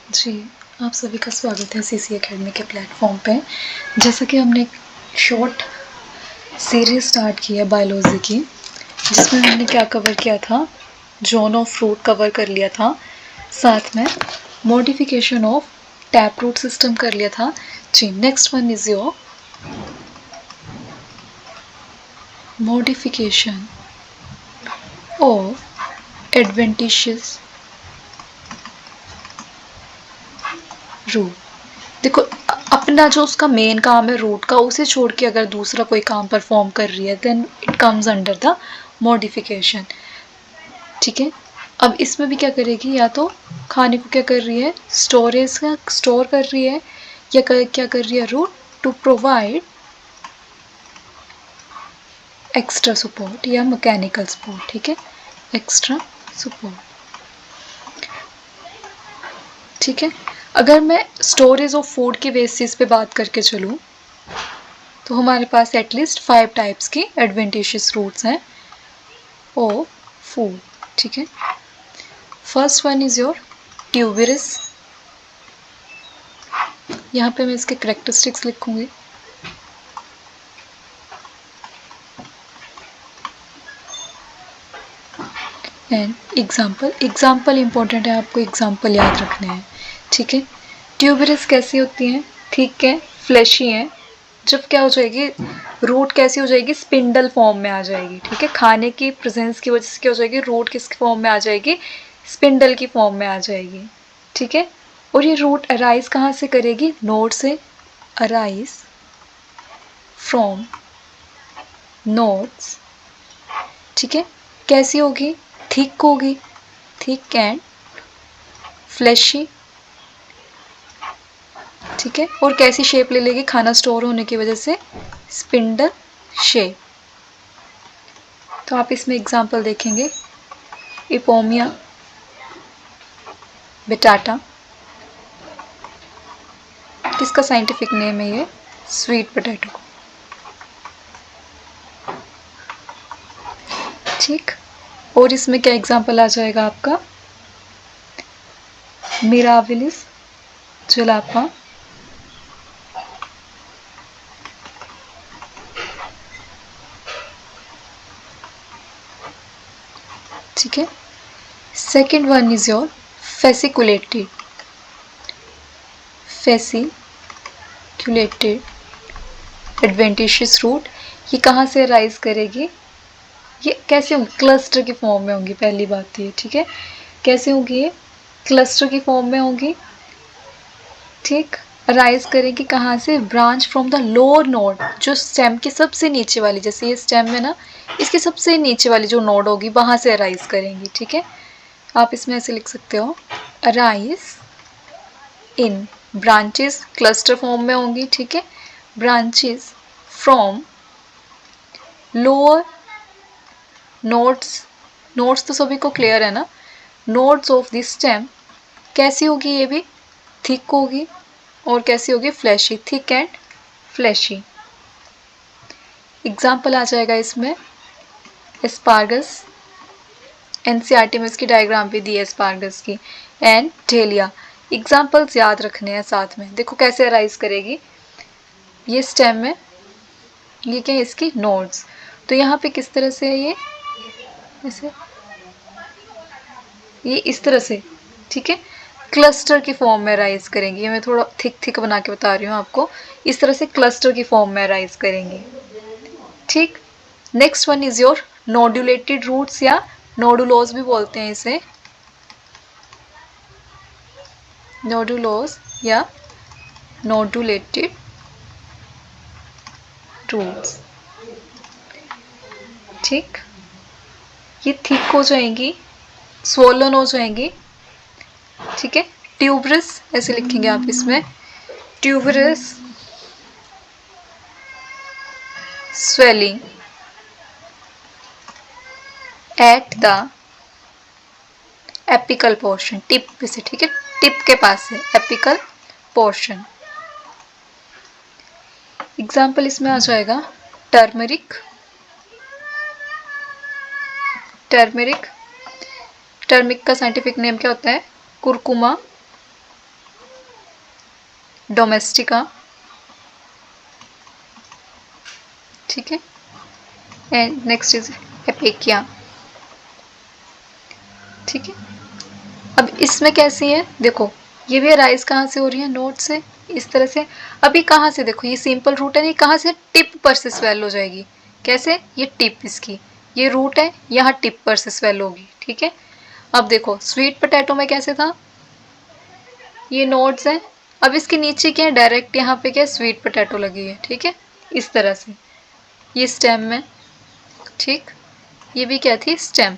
जी, आप सभी का स्वागत है सीसी एकेडमी के प्लेटफॉर्म पे। जैसा कि हमने एक शॉर्ट सीरीज स्टार्ट की है बायोलॉजी की, जिसमें हमने क्या कवर किया था, जोन ऑफ फ्रूट कवर कर लिया था, साथ में modification of tap root system कर लिया था। जी, next one is your modification of adventitious root. देखो, अपना जो उसका मेन काम है रूट का, उसे छोड़ के अगर दूसरा कोई काम परफॉर्म कर रही है then it comes under the modification. ठीक है, अब इसमें भी क्या करेगी, या तो खाने को क्या कर रही है, स्टोरेज का स्टोर कर रही है, या क्या कर रही है root to provide extra support या मैकेनिकल सपोर्ट। ठीक है, एक्स्ट्रा सपोर्ट। ठीक है, अगर मैं स्टोरेज ऑफ फूड के बेसिस पे बात करके चलूँ तो हमारे पास एटलीस्ट 5 टाइप्स की एडवेंटिशियस रूट्स हैं ऑफ फूड। ठीक है, first one is your tuberous. यहाँ पे मैं इसके करेक्टरिस्टिक्स लिखूंगी। एंड एग्जाम्पल इंपॉर्टेंट है, आपको एग्जाम्पल याद रखने हैं। ठीक है, ट्यूबरस कैसी होती हैं, ठीक है, फ्लैशी हैं। जब क्या हो जाएगी, रूट कैसी हो जाएगी, स्पिंडल फॉर्म में आ जाएगी। ठीक है, खाने की प्रेजेंस की वजह से क्या हो जाएगी, रूट किस फॉर्म में आ जाएगी, स्पिंडल की फॉर्म में आ जाएगी। ठीक है, और ये रूट अराइज कहाँ से करेगी, नोड से, अराइज फ्रॉम नोड्स। ठीक है, कैसी होगी, थिक होगी, थिक एंड फ्लैशी। ठीक है, और कैसी शेप ले लेगी, खाना स्टोर होने की वजह से स्पिंडल शेप। तो आप इसमें एग्जांपल देखेंगे, इपोमिया, बेटाटा, किसका साइंटिफिक नेम है ये, स्वीट पोटैटो। ठीक, और इसमें क्या एग्जांपल आ जाएगा आपका, मिराबिलिस, जुलापा, ठीक है। Second one is your fasciculated, fasciculated adventitious root. ये कहाँ से राइज करेगी, ये कैसे होंगी, क्लस्टर की फॉर्म में होंगी, पहली बात ये। ठीक है, कैसे होंगी ये, क्लस्टर की फॉर्म में होंगी। ठीक, राइज करेगी कहाँ से, branch from the lower node, जो स्टेम के सबसे नीचे वाली, जैसे ये स्टेम है ना, इसके सबसे नीचे वाली जो नोड होगी वहां से राइज करेंगी। ठीक है, आप इसमें ऐसे लिख सकते हो, rise in branches, cluster form में होंगी। ठीक है, branches from lower nodes, nodes तो सभी को क्लियर है ना, नोड्स ऑफ दिस स्टेम। कैसी होगी ये भी, थिक होगी, और कैसी होगी, fleshy, thick and fleshy. Example आ जाएगा इसमें, एस्पार्गस, एनसीईआरटी में इसकी डायग्राम भी दी है एस्पार्गस की, एंड डेलिया। एग्जाम्पल्स याद रखने हैं साथ में। देखो कैसे अराइज करेगी, ये स्टेम में, ये क्या है, इसकी नोड्स। तो यहाँ पे किस तरह से है ये, ऐसे, ये इस तरह से। ठीक है, क्लस्टर की फॉर्म में राइज करेंगी। ये मैं थोड़ा थिक थिक बना के बता रही हूँ आपको, इस तरह से क्लस्टर की फॉर्म में राइज करेंगी। ठीक, next one is your nodulated roots, या नोडुलोज भी बोलते हैं इसे, नोडुलोज या नोडुलेटेड रूट्स। ठीक, ये थिक हो जाएंगी, स्वोलन हो जाएंगी। ठीक है, ट्यूबरस ऐसे लिखेंगे आप इसमें, tuberous swelling at the apical portion, tip पे से। ठीक है, टिप के पास है एपिकल पोर्शन। एग्जाम्पल इसमें आ जाएगा, टर्मरिक, टर्मरिक, टर्मिक का साइंटिफिक नेम क्या होता है, कुरकुमा, डोमेस्टिका, ठीक है, एंड नेक्स्ट इज एपेकिया, ठीक है। अब इसमें कैसी है देखो, ये भी राइज कहाँ से हो रही है, नोट से, इस तरह से। अभी कहाँ से देखो, ये सिंपल रूट है, ये कहाँ से टिप पर से स्वेल हो जाएगी, कैसे, ये टिप इसकी, ये रूट है, यहाँ टिप पर से स्वेल होगी, ठीक है। अब देखो स्वीट पोटैटो में कैसे था, ये नोड्स हैं, अब इसके नीचे क्या है, डायरेक्ट यहाँ पे क्या है, स्वीट पोटैटो लगी है, ठीक है, इस तरह से, ये स्टेम में, ठीक, ये भी क्या थी, स्टेम।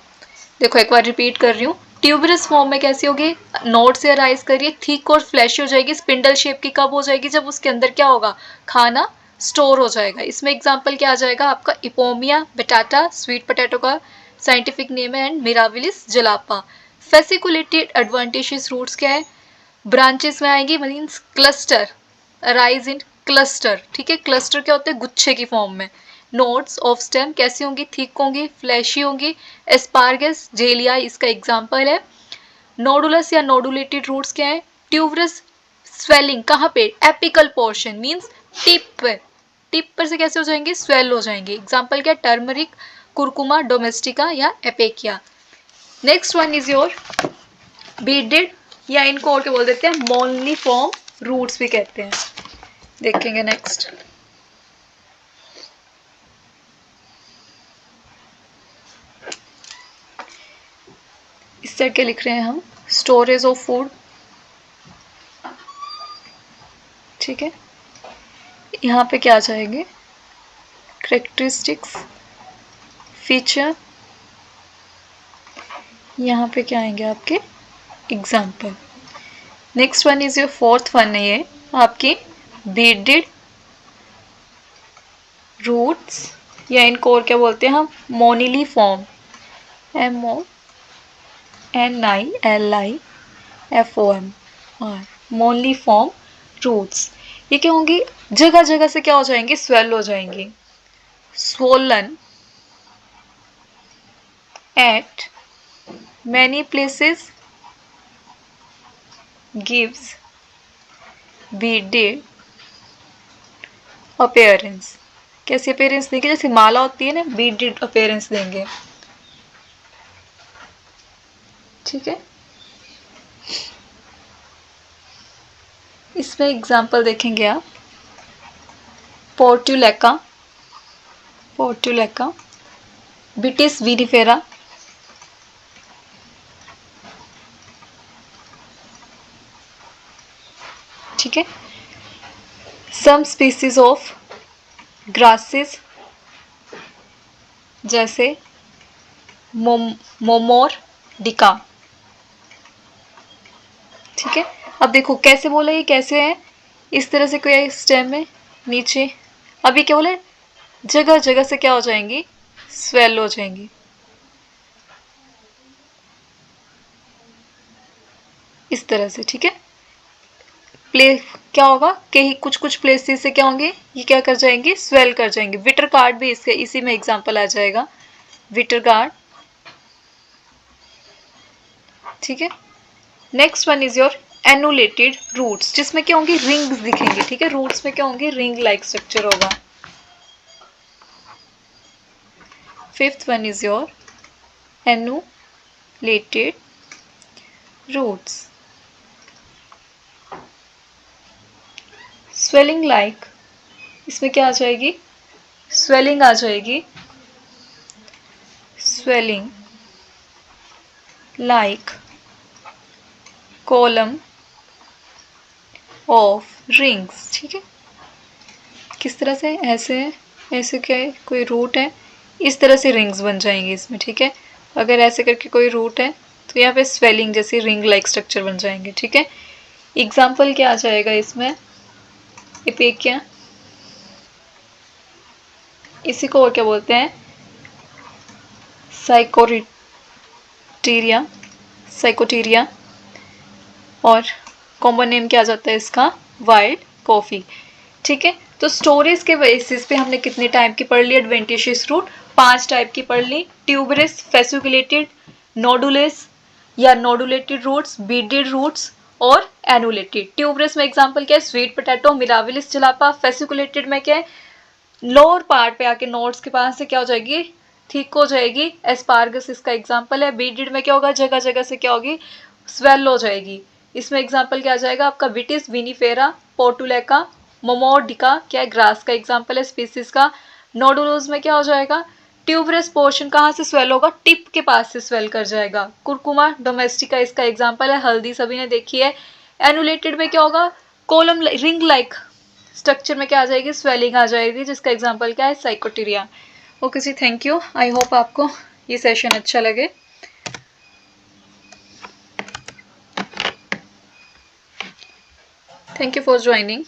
देखो एक बार रिपीट कर रही हूँ, ट्यूबरस फॉर्म में कैसी होगी, नोड से अराइज करिए, थिक और फ्लैशी हो जाएगी, स्पिंडल शेप की कब हो जाएगी, जब उसके अंदर क्या होगा, खाना स्टोर हो जाएगा। इसमें एग्जांपल क्या आ जाएगा आपका, इपोमिया बेटाटा, स्वीट पोटैटो का साइंटिफिक नेम है, and Mirabilis jalapa. Fasciculated advantages roots क्या है, ब्रांचेस में आएंगी, means cluster, arise in cluster, ठीक है, क्लस्टर क्या होते हैं, गुच्छे की फॉर्म में। नोड्स ऑफ स्टेम कैसी होंगी, थिक होंगी, फ्लैशी होंगी। एस्पार्गस जेलिया इसका एग्जाम्पल है। नोडुलस या नोडुलेटेड रूट्स क्या है, ट्यूबरस स्वेलिंग कहाँ पे, एपिकल पोर्शन, मीन्स टिप पे, टिप पर से कैसे हो जाएंगे, स्वेल हो जाएंगे। एग्जाम्पल क्या, टर्मरिक, कुरकुमा, डोमेस्टिका या एपेकिया। Next one is your beaded, या इनको और क्या बोल देते हैं, मोनली फॉर्म रूट्स भी कहते हैं। देखेंगे नेक्स्ट, इस तरह के लिख रहे हैं हम, स्टोरेज ऑफ फूड, ठीक है। यहाँ पे क्या आ जाएंगे, करेक्टरिस्टिक्स, फीचर, यहाँ पे क्या आएंगे आपके example. Next one is your fourth one है, ये आपकी बीडेड रूट्स, या इनको और क्या बोलते हैं हम, मोनिली फॉर्म, MONILIFOM, मोनली फॉर्म रूट्स। ये क्या होंगी, जगह जगह से क्या हो जाएंगे, स्वेल हो जाएंगी। Swollen eight many places gives beaded appearance. कैसी अपीयरेंस देंगे, जैसे माला होती है ना, बीडेड अपीयरेंस देंगे, ठीक है। इसमें एग्जाम्पल देखेंगे आप, पोर्टुलेका, बिटिस विनिफेरा, ठीक है। सम स्पीसीज ऑफ ग्रासेस जैसे मोमोर डिका, ठीक है। अब देखो कैसे बोला, ये कैसे है, इस तरह से कोई स्टेम में नीचे, अभी क्या बोले, जगह जगह से क्या हो जाएंगी, स्वेल हो जाएंगी, इस तरह से, ठीक है। प्ले क्या होगा, कहीं कुछ कुछ प्लेसेस से क्या होंगे, ये क्या कर जाएंगे, स्वेल कर जाएंगे। विटर गार्ड भी इसके इसी में एग्जांपल आ जाएगा, विटर गार्ड, ठीक है। Next one is your annulated roots, जिसमें क्या होंगी, रिंग्स दिखेंगे, ठीक है। रूट्स में क्या होंगे, रिंग लाइक स्ट्रक्चर होगा। Fifth one is your annulated roots, swelling like, इसमें क्या आ जाएगी, स्वेलिंग आ जाएगी, swelling like column of rings, ठीक है। किस तरह से, ऐसे ऐसे क्या है, कोई रूट है, इस तरह से रिंग्स बन जाएंगी इसमें, ठीक है। अगर ऐसे करके कोई रूट है तो यहाँ पे स्वेलिंग जैसी रिंग लाइक स्ट्रक्चर बन जाएंगे, ठीक है। एग्जाम्पल क्या आ जाएगा इसमें, एपेकिया, इसी को और क्या बोलते हैं, साइकोटीरिया, और कॉमन नेम क्या आ जाता है इसका, वाइल्ड कॉफी, ठीक है। तो स्टोरेज के बेसिस पे हमने कितने टाइप की पढ़ ली, एडवेंटिशियस रूट 5 टाइप की पढ़ ली, ट्यूबरस, फेसिकुलेटेड, नोडुलस या नोडुलेटेड रूट्स, बीडेड रूट्स, और एनुलेटेड। ट्यूबरस में एग्जाम्पल क्या है, स्वीट पोटैटो, मिराविलिस जलापा। फेसिकुलेटेड में क्या है, लोअर पार्ट पे आके नोट्स के पास से क्या हो जाएगी, थिक हो जाएगी। एस्पार्गस इसका एग्जाम्पल है। बीडेड में क्या होगा, जगह जगह से क्या होगी, स्वेल हो जाएगी। इसमें एग्जाम्पल क्या आ जाएगा आपका, विटिस विनीफेरा, पोर्टुलेका, मोमोडिका क्या है, ग्रास का एग्जाम्पल है स्पीसीज का। नोडुलोज में क्या हो जाएगा, ट्यूबरस पोर्शन कहाँ से स्वेल होगा, टिप के पास से स्वेल कर जाएगा। कुरकुमा डोमेस्टिका इसका एग्जाम्पल है, हल्दी सभी ने देखी है। एनुलेटेड में क्या होगा, कोलम रिंग लाइक स्ट्रक्चर में क्या आ जाएगी, स्वेलिंग आ जाएगी, जिसका एग्जाम्पल क्या है, साइकोटीरिया। ओके जी, थैंक यू। आई होप आपको ये सेशन अच्छा लगे। Thank you for joining.